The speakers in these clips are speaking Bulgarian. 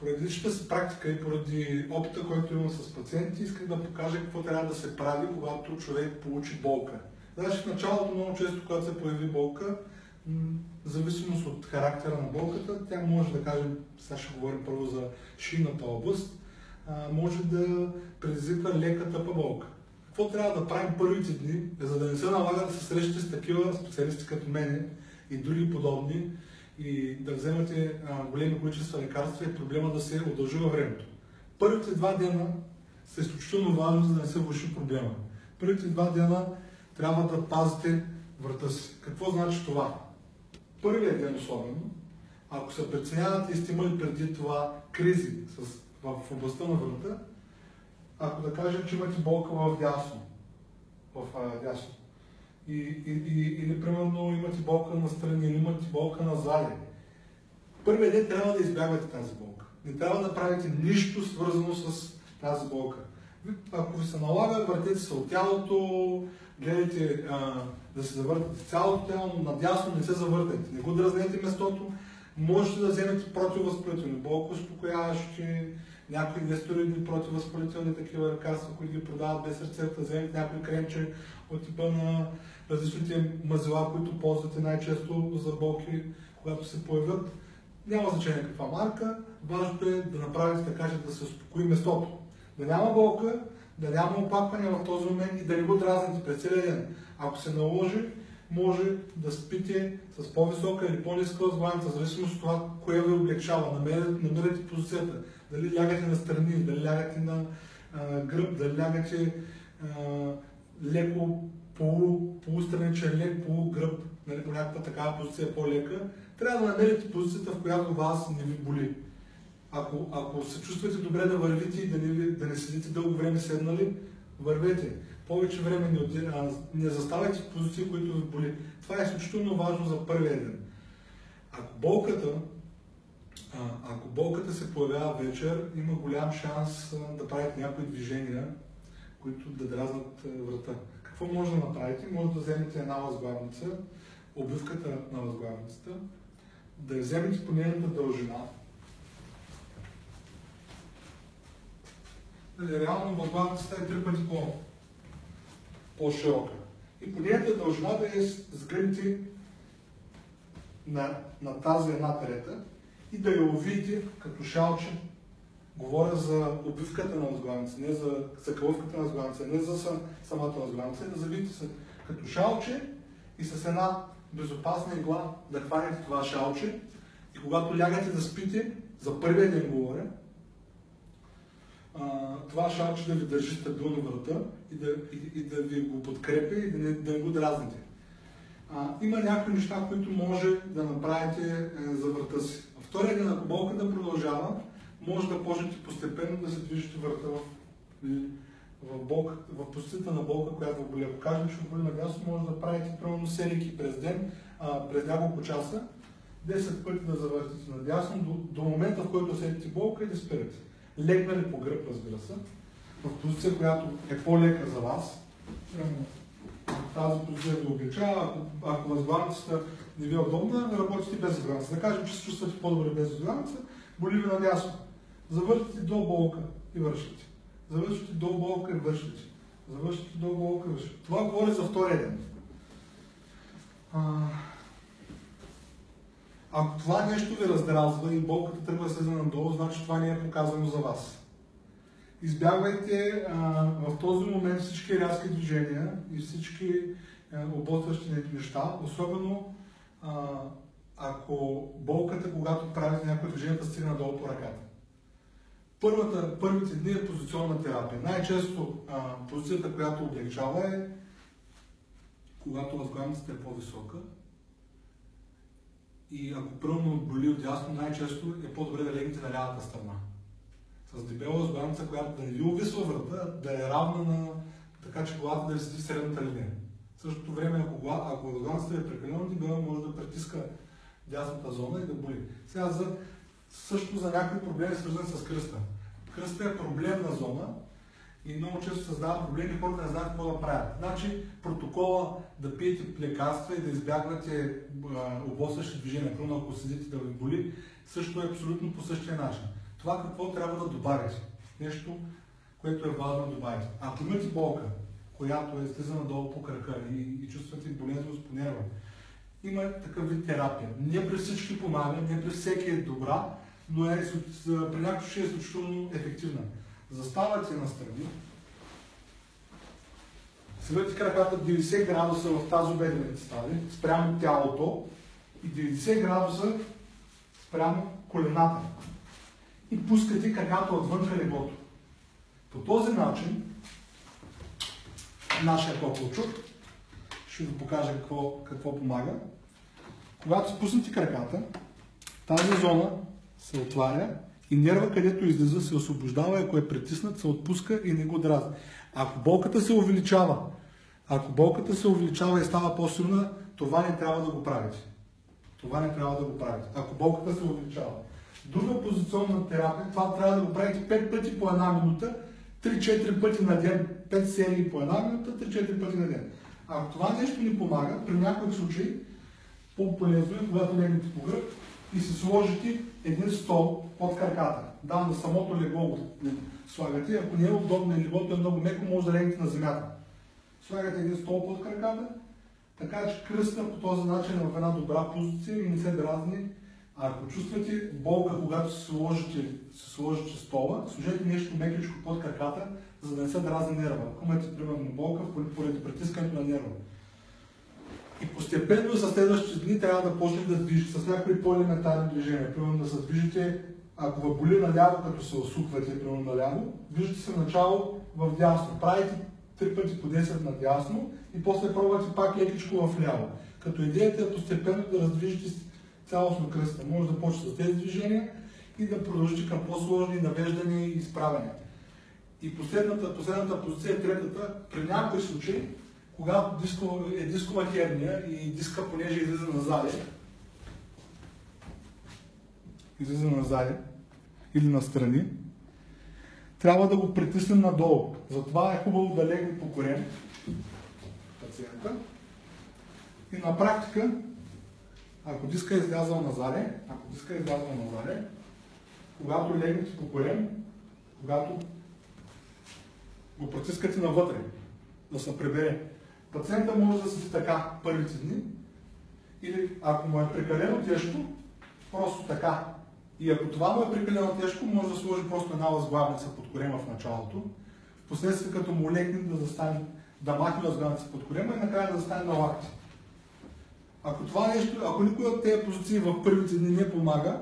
Поради личната си практика и поради опита, който имам с пациенти, исках да покажа какво трябва да се прави, когато човек получи болка. Значи в началото много често, когато се появи болка, в зависимост от характера на болката, тя може да кажем, сега ще говорим първо за шийната област, може да предизвиква лека тъпа болка. Какво трябва да правим първите дни, за да не се налага да се срещате с такива специалисти като мене и други подобни и да вземате големи количества лекарства и проблема да се удължи във времето. Първите 2 дена са изключително важни, за да не се влоши проблема. Първите 2 дена трябва да пазите врата си. Какво значи това? Първият ден особено, ако се преценявате и сте имали преди това кризи в областта на врата, ако да кажем, че имате болка в дясно, или примерно имате болка на страни, или имате болка на заде, първият ден трябва да избягвате тази болка. Не трябва да правите нищо свързано с тази болка. Ако ви се налага, въртете се от тялото, гледайте да се завъртате цялото тяло, но надясно не се завъртайте. Не го дразнете местото. Можете да вземете противовъзпалителни, болкоуспокояващи, някои нестероидни противовъзпалителни такива лекарства, които ги продават без рецепта, вземете някои кремче от типа на различните мазила, които ползвате най-често за болки, когато се появят. Няма значение каква марка, важното е да направите така, че да се успокои местото. Да няма болка, да няма опакване в този момент и да не го дразните през целия ден. Ако се наложи, може да спите с по-висока или по-ниска възглавница, в зависимост от това, кое ви облегчава. Намерете позицията. Дали лягате на страни, дали лягате на гръб, дали лягате леко полустраничен лек, полугръб, нали, по някаква такава позиция по-лека. Трябва да намерите позицията, в която вас не ви боли. Ако се чувствате добре да вървите и да не седите дълго време седнали, вървете. Повече време не заставайте в позиции, които ви боли. Това е изключително важно за първия ден. Ако болката се появява вечер, има голям шанс да правите някои движения, които да дразнат врата. Какво може да направите? Може да вземете една възглавница, обвивката на възглавницата, да я вземете по нейната дължина. Реално възглавницата е 3 пъти по-широка. И по нейната дължина да я сгънете на тази една трета и да я увидите като шалче. Говоря за обвивката на възглавница, не за закълъвката на възглавница, не за самата възглавница, да завидите се като шалче и с една безопасна игла да хванете това шалче и когато лягате да спите, за първия ден говоря, това шалче да ви държи стабилно врата и да ви го подкрепя и да не го дразните. Има някои неща, които може да направите за врата си. Втория ден, ако болката продължава, може да почнете постепенно да се движите врата в позицията на болка, която ви боли. Ако кажем, че ви боли надясно, може да правите примерно серийки през ден, през няколко часа, 10 пъти да завъртите надясно до момента, в който усетите болка и да спирате. Легнали по гръб, разбира се, в позиция, която е по-лека за вас. Тази позиция ви облегчава. Ако възглавницата не ви е удобна, работите без възглавница. Да кажем, че се чувствате по-добре без възглавница, боли ви надясно. Завършите до болка и вършите. Завършите до болка и вършите. Завършите до болка и вършите. Това говори за втория ден. Ако това нещо ви раздразва и болката тръгва да слезе надолу, значи това не е показано за вас. Избягвайте в този момент всички рязки движения и всички обострящи неща, особено ако болката, когато правите някои движения, стигне надолу по ръката. Първите дни е позиционна терапия. Най-често позицията, която облегчава е когато възглавницата е по-висока. И ако първо боли отдясно, най-често е по-добре да легнете на лявата страна. С дебела възглавница, която да не ви увисва врата, да е равна на така, че главата да ви седи в средната линия. В същото време, ако възглавницата е прекалено дебела, може да притиска дясната зона и да боли. Сега също за някои проблеми, свързани с кръста. Кръста е проблемна зона и много често създава проблеми и хората не знаят какво да правят. Значи протокола да пиете лекарства и да избягвате обострящи движения, ако седите да ви боли, също е абсолютно по същия начин. това какво трябва да добавите. Нещо, което е важно да добавите. Ако имате болка, която е слиза надолу по крака и чувствате болезненост по нерва, има такъв вид терапия. Не при всички помага, не при всеки е добра, но при някакъв ще е изключително ефективна. Заставате настрани, свивате краката 90 градуса в тазобедрените стави, спрямо тялото и 90 градуса спрямо колената. И пускате краката отвън леглото. По този начин нашия коклчук, ще ви покажа какво помага. Когато спуснете краката, тази зона се отваря и нерва, където излиза, се освобождава, ако е притиснат, се отпуска и не го дразни. Ако болката се увеличава и става по-силна, това не трябва да го правите. Ако болката се увеличава. Друга позиционна терапия, това трябва да го правите 5 пъти по една минута, 3-4 пъти на ден, 5 серии по една минута, 3-4 пъти на ден. Ако това нещо ни помага, при някои случаи, по-полезно е, когато легнете по гръб и се сложите един стол под краката. Да, на самото легло слагате, ако не е удобно и леглото е много меко, може да легнете на земята. Слагате един стол под краката, така че кръста по този начин в една добра позиция и не се дразни. Ако чувствате болка, когато се сложите стола, сложете нещо мекичко под краката, за да не се дразни нерва. Ако имате, примерно, болка поради притискането на нерва. И постепенно за следващите дни трябва да почнете да движите с някакви по-елементарни движения. Примерно да се движите, ако ви боли наляво, като се осуквате, примерно наляво, движите се начало в дясно. Правите 3 пъти по 10 на дясно и после пробвате пак лекичко в ляво. Като идеята е постепенно да раздвижите цялостно кръста. Може да почнете с тези движения и да продължите към по-сложни навеждания и изправяния. И последната позиция е третата. При някои случаи, когато е дискова херния и диска, понеже излиза назади или настрани, трябва да го притиснем надолу. Затова е хубаво да легне по корем пациента. И на практика, ако диска е излязъл назади, когато легнете по корем, когато го протискате навътре, да се прибере. Пациента може да седи така първите дни, или ако му е прекалено тежко, просто така. И ако това му е прекалено тежко, може да сложи просто една възглавница под корема в началото. Впоследствие, като му лекне да махне възглавница под корема и накрая да застане на лакти. Ако никой от тези позиции в първите дни не помага,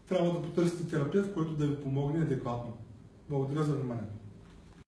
трябва да потърсите терапевт, който да ви помогне адекватно. Благодаря за вниманието.